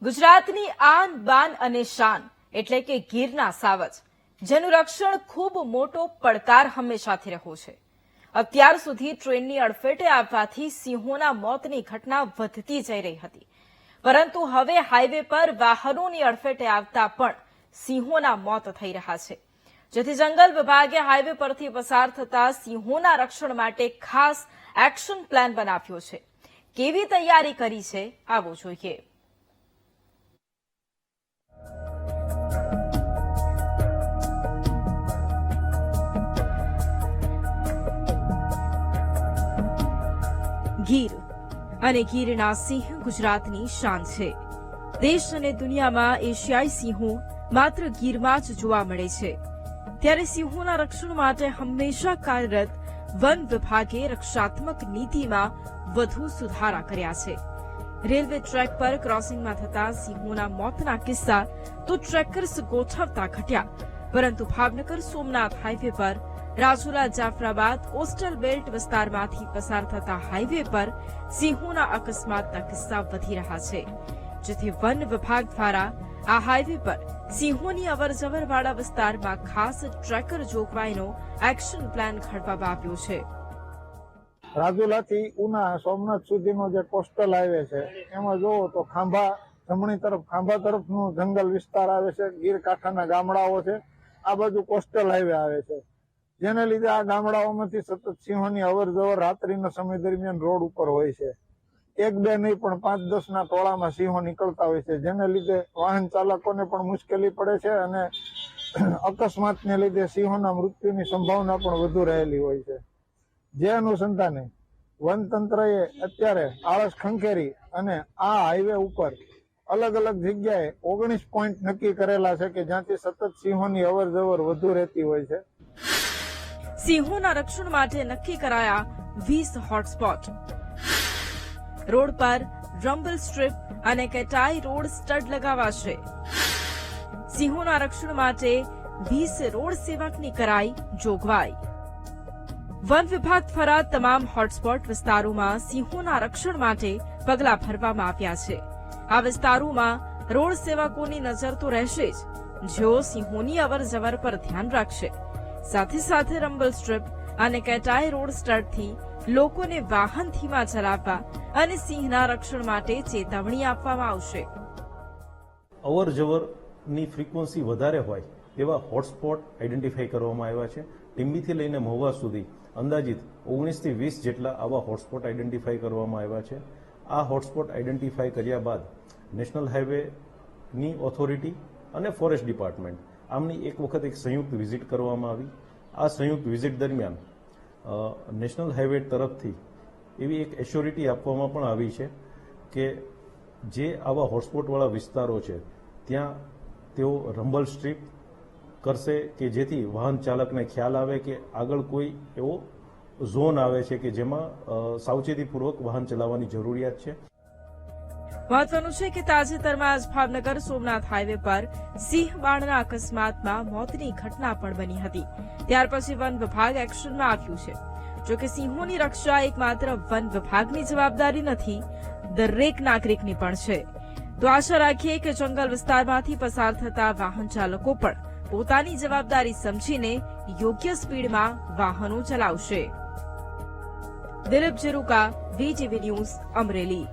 ગુજરાતની આન બાન અને શાન એટલે કે ગીરના સાવજ, જેનું રક્ષણ ખૂબ મોટો પડકાર હંમેશાથી રહ્યો છે. અત્યાર સુધી ટ્રેનની અડફેટે આવવાથી સિંહોના મોતની ઘટના વધતી જઈ રહી હતી, પરંતુ હવે હાઈવે પર વાહનોની અડફેટે આવતા પણ સિંહોના મોત થઈ રહ્યા છે, જેથી જંગલ વિભાગે હાઈવે પરથી પસાર થતા સિંહોના રક્ષણ માટે ખાસ એક્શન પ્લાન બનાવ્યો છે. કેવી તૈયારી કરી છે, આવો જોઈએ. ગીર અને ગીરના સિંહ ગુજરાતની શાન છે. દેશ અને દુનિયામાં એશિયાઈ સિંહો માત્ર ગીરમાં જ જોવા મળે છે. ત્યારે સિંહોના રક્ષણ માટે હંમેશા કાર્યરત વન વિભાગે રક્ષાત્મક નીતિમાં વધુ સુધારા કર્યા છે. રેલવે ટ્રેક પર ક્રોસિંગમાં થતા સિંહોના મોતના કિસ્સા તો ટ્રેકર્સ ગોઠવતા ઘટ્યા, પરંતુ ભાવનગર સોમનાથ હાઈવે પર રાજુલા જાફરાબાદ કોસ્ટલ બેલ્ટ વિસ્તારમાંથી પસાર થતા હાઈવે પર સિંહોના અકસ્માતના કિસ્સા વધી રહ્યા છે, જેથી વન વિભાગ દ્વારા આ હાઈવે પર સિંહોની અવરજવરવાળા વિસ્તારમાં ખાસ ટ્રેકર જોગવાઈનો એક્શન પ્લાન ઘડવામાં આવ્યો છે. રાજુલાથી ઉના સોમનાથ સુધીનો જે કોસ્ટલ હાઈવે છે, એમાં જોવો તો ખાંભા જમણી તરફ ખાંભા તરફનું જંગલ વિસ્તાર આવે છે, ગીર કાંઠાના ગામડાઓ છે, આ બાજુ કોસ્ટલ હાઈવે આવે છે, જેને લીધે આ ગામડાઓમાંથી સતત સિંહોની અવરજવર રાત્રિના સમય દરમિયાન રોડ ઉપર હોય છે. એક બે નહીં પણ 5-10 ના ટોળામાં સિંહો નીકળતા હોય છે, જેને લીધે વાહન ચાલકોને પણ મુશ્કેલી પડે છે અને અકસ્માતને લીધે સિંહોના મૃત્યુની સંભાવના પણ વધુ રહેલી હોય છે. જે અનુસંધાને વનતંત્રએ અત્યારે આળસ ખંખેરી અને આ હાઈવે ઉપર અલગ અલગ જગ્યાએ 19 પોઈન્ટ નક્કી કરેલા છે કે જ્યાંથી સતત સિંહોની અવરજવર વધુ રહેતી હોય છે. સિંહોના રક્ષણ માટે નક્કી કરાયા 20 હોટસ્પોટ. રોડ પર રમ્બલ સ્ટ્રીપ અને કેટાઈ રોડ સ્ટડ લગાવાશે. સિંહોના રક્ષણ માટે 20 રોડ સેવકની કરાઈ જોગવાઈ. વન વિભાગ દ્વારા તમામ હોટસ્પોટ વિસ્તારોમાં સિંહોના રક્ષણ માટે પગલાં ભરવામાં આવ્યા છે. આ વિસ્તારોમાં રોડ સેવકોની નજર તો રહેશે જ, જેઓ સિંહોની અવરજવર પર ધ્યાન રાખશે. સાથે સાથે રમ્બલ સ્ટ્રીપ અને કેટાઈ રોડ સ્ટડથી લોકોને વાહન ધીમા ચલાવવા અને સિંહના રક્ષણ માટે ચેતવણી આપવામાં આવશે. અવરજવરની ફ્રીક્વન્સી વધારે હોય તેવા હોટસ્પોટ આઈડેન્ટિફાઈ કરવામાં આવ્યા છે. ટીંબીથી લઈને મહુવા સુધી અંદાજિત 19 થી 20 જેટલા આવા હોટસ્પોટ આઈડેન્ટિફાઈ કરવામાં આવ્યા છે. આ હોટસ્પોટ આઈડેન્ટિફાઈ કર્યા બાદ નેશનલ હાઈવેની ઓથોરિટી અને ફોરેસ્ટ ડિપાર્ટમેન્ટ આમની એક વખત એક સંયુક્ત વિઝિટ કરવામાં આવી. આ સંયુક્ત વિઝિટ દરમિયાન નેશનલ હાઈવે તરફથી એવી એક એશ્યોરિટી આપવામાં પણ આવી છે કે જે આવા હોટસ્પોટવાળા વિસ્તારો છે ત્યાં તેઓ રમ્બલ સ્ટ્રીપ કરશે કે જેથી વાહન ચાલકને ખ્યાલ આવે કે આગળ કોઈ એવો ઝોન આવે છે કે જેમાં સાવચેતીપૂર્વક વાહન ચલાવવાની જરૂરિયાત છે. મહત્વનું છે કે તાજેતરમાં જ ભાવનગર સોમનાથ હાઈવે પર સિંહ બાણના અકસ્માતમાં મોતની ઘટના પણ બની હતી. ત્યાર પછી વન વિભાગ એક્શનમાં આવ્યું છે. જોકે સિંહોની રક્ષા એકમાત્ર વન વિભાગની જવાબદારી નથી, દરેક નાગરિકની પણ છે. તો આશા રાખીએ કે જંગલ વિસ્તારમાંથી પસાર થતા વાહન ચાલકો પણ પોતાની જવાબદારી સમજીને યોગ્ય સ્પીડમાં વાહનો ચલાવશે. Dilip Jeruka, VTV news, Amreli.